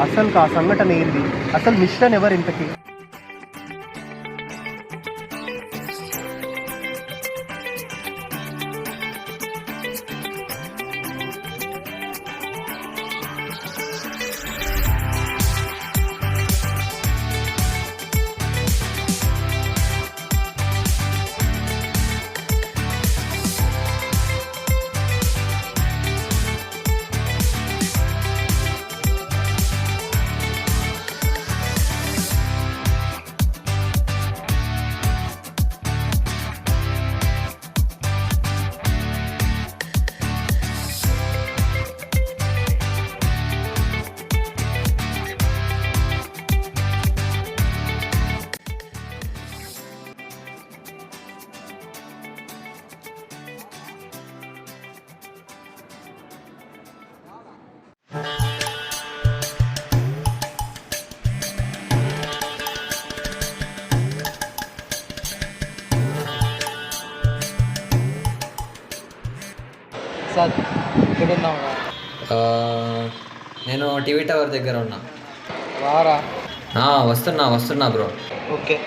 అసలు ఆ సంఘటన ఏంది? అసలు మిషన్ ఎవరు ఇంతకి? సార్ ఇక్కడ ఉన్నావా? నేను టీవీ టవర్ దగ్గర ఉన్నా. వారా? వస్తున్నా బ్రో. ఓకే.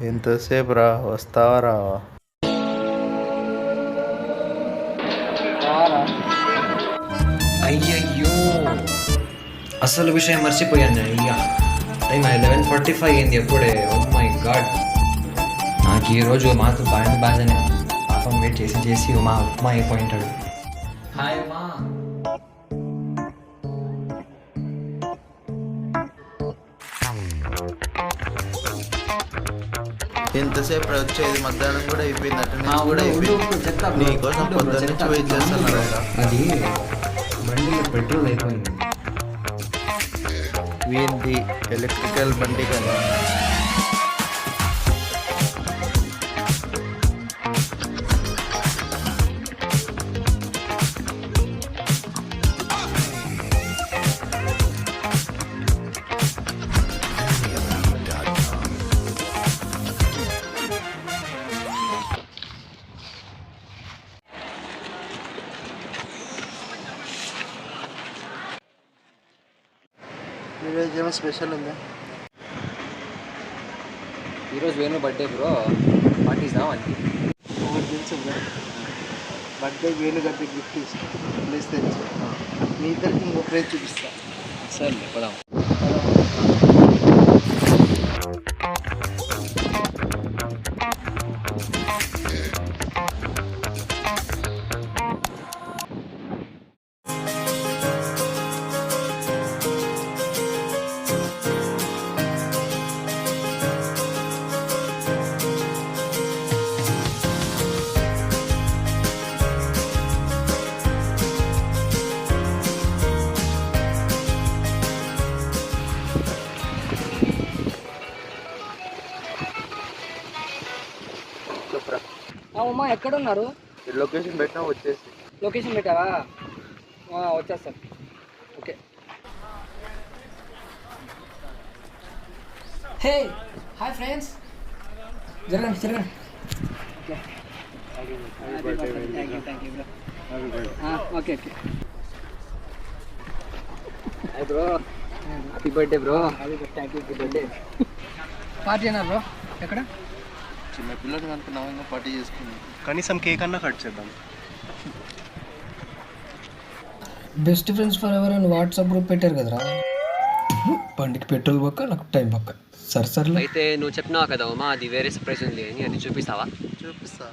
ఎంతసేపు రా, వస్తావా రావా? అయ్యయ్యో, అసలు విషయం మర్చిపోయాను. అయ్యా, టైం 11:45 అయింది ఎప్పుడే. ఓ మై గాడ్, నాకు ఈరోజు మాతో బాగానే పాపం వెయిట్ చేసి ఉమా అయిపోయింటాడు. హాయ్ ఉమా. ఎంతసేపు వచ్చేది? మధ్యాహ్నం కూడా అయిపోయింది, అటెండెన్స్ కూడా అయిపోయింది. నీకోసం పొద్దున్న నుంచి వెయిట్ చేస్తున్నాను. అది బండిలో పెట్రోల్ అయిపోయింది. ఏంటి ఎలక్ట్రికల్ బండి కదా? ఈరోజు ఏమో స్పెషల్ ఉందా? ఈరోజు వేణు బర్త్డే బ్రో, పార్టీ ఇద్దాం అని. ఒకటి తెలుసు బ్రో, బర్త్డే వేలు గట్టి గిఫ్ట్ ప్లేస్ తెలుసు. మీ ఇద్దరికి ఇంకో ప్లేస్ చూపిస్తా. సరే పదాం. అమ్మా ఎక్కడ ఉన్నారు? లొకేషన్ పెట్టినా వచ్చేసి. లొకేషన్ పెట్టావా? వచ్చేస్తాను. ఓకే. హే హాయ్ ఫ్రెండ్స్, జరగండి. Okay. Hi bro, happy birthday bro. Thank you. Birthday party అన్నారు బ్రో. ఎక్కడ? చిన్న పిల్లలు అనుకున్నాము, ఇంకా పార్టీ చేసుకున్నాం. కనీసం కేక్ అన్నా కట్ చేద్దాం. బెస్ట్ ఫ్రెండ్స్ ఫర్ ఎవర్ అని వాట్సాప్ గ్రూప్ పెట్టారు కదరా. బండికి పెట్రోల్ పక్క, నాకు టైం పక్క. సరే అయితే నువ్వు చెప్పినావు కదా ఉమా, అది వేరే సర్ప్రైజ్ ఉంది అని, అది చూపిస్తావా? చూపిస్తా.